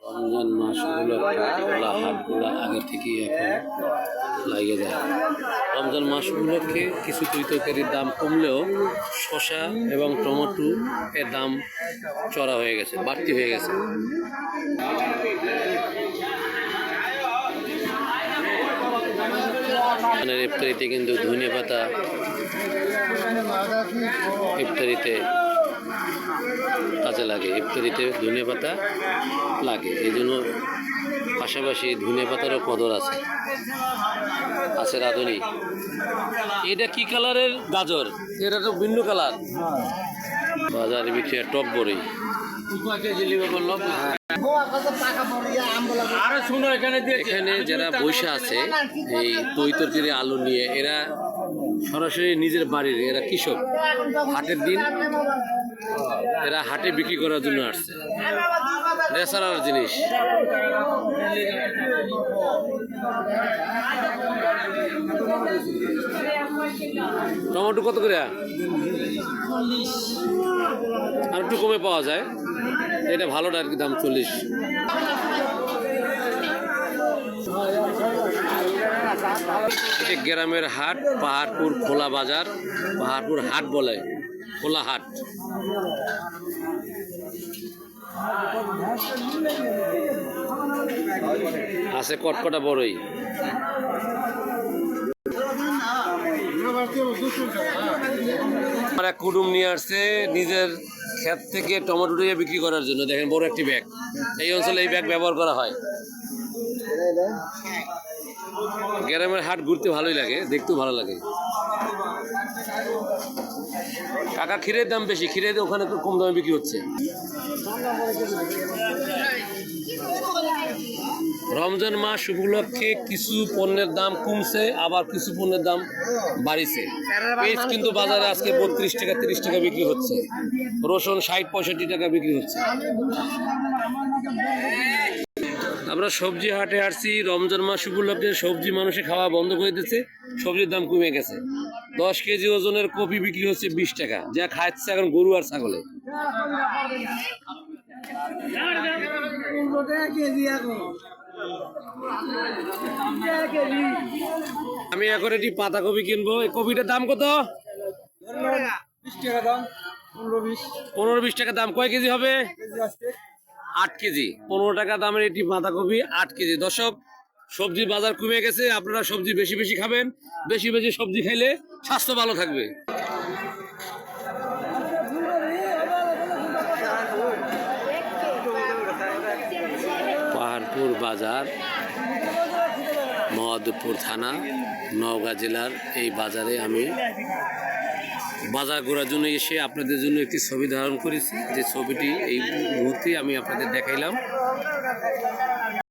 রমজান মাসগুলো হাটগুলো আগে থেকেই এখন লাগিয়ে যায়। রমজান মাস উপলক্ষে কিছু তরকারির দাম কমলেও শসা এবং টমেটো এর দাম চড়া হয়ে গেছে, বাড়তি হয়ে গেছে। ইফতারিতে কিন্তু ধনে পাতা ইফতারিতে কাজে লাগে, ইফতারিতে ধনে পাতা লাগে, এই জন্য পাশাপাশি ধনে পাতারও কদর আছে। আছে রাঁধুনি। এটা কি কালারের গাজর? এটা তো ভিন্ন কালার। বাজারে বিক্রি টপ বড়ি এখানে যারা বৈশা আছে এই তরকারি আলু নিয়ে, এরা সরাসরি নিজের বাড়ির, এরা কৃষক। হাটের দিন এরা হাটে বিক্রি করার জন্য আসছে। ন্যাচারাল জিনিস। টমেটো কত করে? আর একটু কমে পাওয়া যায়, এটা ভালোটা আর কি, দাম 40। এটা গ্রামের হাট, পাহাড়পুর খোলা বাজার, পাহাড়পুর হাট বলে, খোলা হাট। আছে কটকটা বড়ই। আমার এক কুটুম নিয়ে আসছে নিজের ক্ষেত থেকে টমেটো দিয়ে বিক্রি করার জন্য। দেখেন বড় একটি ব্যাগ, এই অঞ্চলে এই ব্যাগ ব্যবহার করা হয়। গ্রামের হাট ঘুরতে ভালোই লাগে, দেখতেও ভালো লাগে। কাকা ক্ষীরের দাম বেশি, ক্ষীরের ওখানে একটু কম দামে বিক্রি হচ্ছে। রমজান মাস উপলক্ষে কিছু পণ্যের দাম কমছে, আবার কিছু পণ্যের দাম বাড়িছে। পেঁয়াজ কিন্তু বাজারে আজকে 32 টাকা 30 টাকা বিক্রি হচ্ছে। রসুন 60-65 টাকা বিক্রি হচ্ছে। আমরা সবজি হাটে আসছি। রমজান মাস উপলক্ষে সবজি মানুষে খাওয়া বন্ধ করে দিচ্ছে, সবজির দাম কমে গেছে। 10 কেজি ওজনের কপি বিক্রি হচ্ছে 20 টাকা, যা খাচ্ছে এখন গরু আর ছাগলে। আমি এখন একটি পাতাকপি কিনবো। এই কপিটার দাম কত? 15-20 টাকা দাম। কয় কেজি হবে? 8 কেজি। 15 টাকা দামের এটি বাঁধাকপি 8 কেজি। দর্শক, সবজির বাজার কমে গেছে। আপনারা সবজি বেশি বেশি খাবেন। বেশি বেশি সবজি খাইলে স্বাস্থ্য ভালো থাকবে। পাহাড়পুর বাজার, মহাদেবপুর থানা, নওগাঁ জেলার এই বাজারে আমি বাজার ঘোরার জন্য এসে আপনাদের জন্য একটি ছবি ধারণ করেছি, যে ছবিটি এই মুহূর্তে আমি আপনাদের দেখাইলাম।